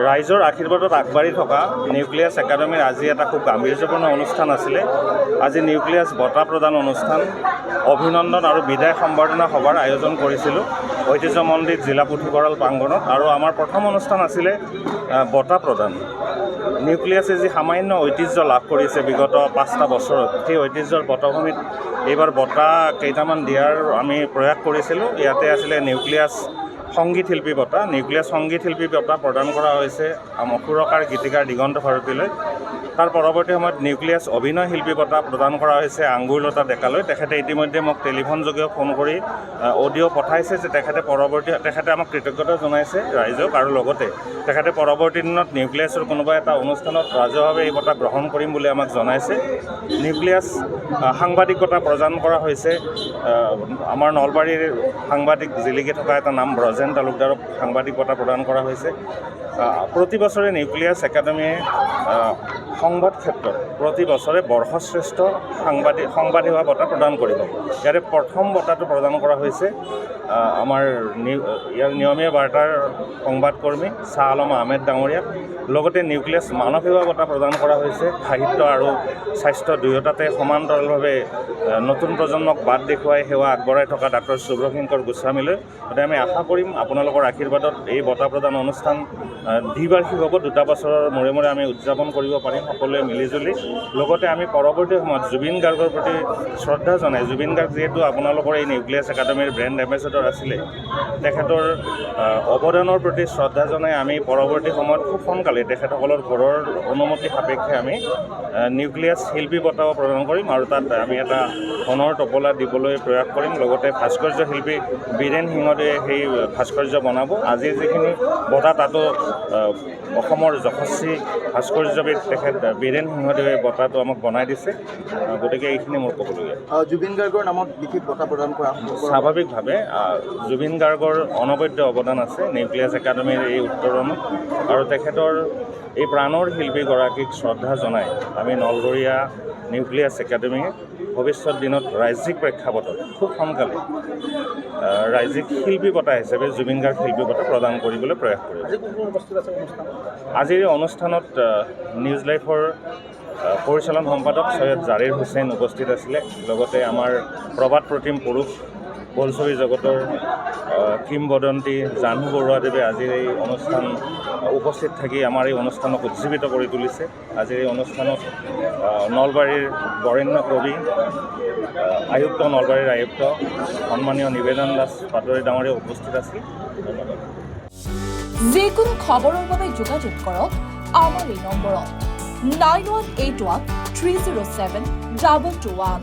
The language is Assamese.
ৰাইজৰ আশীৰ্বাদত আগবাঢ়ি থকা নিউক্লিয়াছ একাডেমীৰ আজি এটা খুব গাম্ভীৰ্যপূৰ্ণ অনুষ্ঠান আছিলে। আজি নিউক্লিয়াছ বঁটা প্ৰদান অনুষ্ঠান, অভিনন্দন আৰু বিদায় সম্বৰ্ধনা সভাৰ আয়োজন কৰিছিলোঁ ঐতিহ্যমণ্ডিত জিলা পুথিভঁৰাল প্ৰাংগণত। আৰু আমাৰ প্ৰথম অনুষ্ঠান আছিলে বঁটা প্ৰদান। নিউক্লিয়াছে যি সামান্য ঐতিহ্য লাভ কৰিছে বিগত 5টা বছৰত, সেই ঐতিহ্যৰ পটভূমিত এইবাৰ বঁটা কেইটামান দিয়াৰ আমি প্ৰয়াস কৰিছিলোঁ। ইয়াতে আছিলে নিউক্লিয়াছ সংগীত শিল্পী বঁটা। নিউক্লিয়াছ সংগীত শিল্পী বঁটা প্ৰদান কৰা হৈছে সুৰকাৰ গীতিকাৰ দিগন্ত ভাৰতীলৈ। তাৰ পৰৱৰ্তী সময়ত নিউক্লিয়াছ অভিনয় শিল্পী বঁটা প্ৰদান কৰা হৈছে আঙ্গুৰলতা ডেকালৈ। তেখেতে ইতিমধ্যে মোক টেলিফোন যোগে ফোন কৰি অডিঅ' পঠাইছে যে তেখেতে আমাক কৃতজ্ঞতা জনাইছে ৰাইজক, আৰু লগতে তেখেতে পৰৱৰ্তী দিনত নিউক্লিয়াছৰ কোনোবা এটা অনুষ্ঠানত ৰাজহুৱাভাৱে এই বঁটা গ্ৰহণ কৰিম বুলি আমাক জনাইছে। নিউক্লিয়াছ সাংবাদিক বঁটা প্ৰদান কৰা হৈছে আমাৰ নলবাৰীৰ সাংবাদিক জিলিকি থকা এটা নাম ব্ৰজেন তালুকদাৰক সাংবাদিক বঁটা প্ৰদান কৰা হৈছে। প্ৰতি বছৰে নিউক্লিয়াছ একাডেমীয়ে সংবাদ ক্ষেত্ৰত প্ৰতি বছৰে বৰ্ষশ্ৰেষ্ঠ সংবাদ সেৱা বঁটা প্ৰদান কৰিব। ইয়াৰে প্ৰথম বঁটাটো প্ৰদান কৰা হৈছে আমাৰ ইয়াৰ নিয়মীয়া বাৰ্তাৰ সংবাদকৰ্মী শ্বাহ আলম আহমেদ ডাঙৰীয়াক। লগতে নিউক্লিয়াছ মানৱ সেৱা বঁটা প্ৰদান কৰা হৈছে সাহিত্য আৰু স্বাস্থ্য দুয়োটাতে সমান্তৰালভাৱে নতুন প্ৰজন্মক বাট দেখুৱাই সেৱা আগবঢ়াই থকা ডাক্তৰ শুভ্ৰকিংকৰ গোস্বামীলৈ। গতিকে আমি আশা কৰিম আপোনালোকৰ আশীৰ্বাদত এই বঁটা প্ৰদান অনুষ্ঠান দ্বিবাৰ্ষিক হ'ব। 2টা বছৰৰ মূৰে মূৰে আমি উদযাপন কৰিব পাৰিম সকলোৱে মিলিজুলি। লগতে আমি পৰৱৰ্তী সময়ত জুবিন গাৰ্গৰ প্ৰতি শ্ৰদ্ধা জনাই, জুবিন গাৰ্গ যিহেতু আপোনালোকৰ এই নিউক্লিয়াছ একাডেমীৰ ব্ৰেণ্ড এম্বেচেডৰ আছিলে, তেখেতৰ অৱদানৰ প্ৰতি শ্ৰদ্ধা জনাই আমি পৰৱৰ্তী সময়ত খুব সোনকালে তেখেতসকলৰ ঘৰৰ অনুমতি সাপেক্ষে আমি নিউক্লিয়াছ শিল্পী বঁটাও প্ৰদান কৰিম, আৰু তাত আমি এটা সোণৰ টোপোলা দিবলৈ প্ৰয়াস কৰিম। লগতে ভাস্কৰ্য শিল্পী বীৰেন সিংহদেৱে সেই ভাস্কৰ্য বনাব। আজিৰ যিখিনি বঁটা তাতো অসমৰ যশস্বী ভাস্কৰ্যবিদ তেখেত বীৰেন সিংহদেৱে বঁটাটো আমাক বনাই দিছে। গতিকে এইখিনি মোৰ ক'বলগীয়া। জুবিন গাৰ্গৰ নামত বিশেষ বঁটা প্ৰদান কৰা স্বাভাৱিকভাৱে জুবিন গাৰ্গৰ অনবদ্য অৱদান আছে নিউক্লিয়াছ একাডেমীৰ এই উত্তৰণত, আৰু তেখেতৰ এই প্ৰাণৰ শিল্পীগৰাকীক শ্ৰদ্ধা জনাই আমি নলবৰীয়া নিউক্লিয়াছ একাডেমীয়ে ভৱিষ্যত দিনত ৰাজ্যিক প্ৰেক্ষাপটত খুব সোনকালে ৰাজ্যিক শিল্পী বঁটা হিচাপে জুবিন গাৰ্গ শিল্পী বঁটা প্ৰদান কৰিবলৈ প্ৰয়াস কৰিম। আজিৰ এই অনুষ্ঠানত নিউজ লাইফৰ পৰিচালন সম্পাদক সৈয়দ জাৰিৰ হুছেইন উপস্থিত আছিলে। লগতে আমাৰ প্ৰবাদ প্ৰতিম পুৰুষ বোলছবি জগতৰ কিংবদন্তী জাহ্নু বৰুৱাদেৱে আজিৰ এই অনুষ্ঠান উপস্থিত থাকি আমাৰ এই অনুষ্ঠানক উজ্জীৱিত কৰি তুলিছে। আজিৰ এই অনুষ্ঠানত নলবাৰীৰ বৰেণ্য কবি আয়ুক্ত, নলবাৰীৰ আয়ুক্ত সন্মানীয় নিবেদন দাস পাটোৱাৰী ডাঙৰীয়া উপস্থিত আছিল। ধন্যবাদ। যিকোনো খবৰৰ বাবে যোগাযোগ কৰক আমাৰ এই নম্বৰত 9181 307 2221।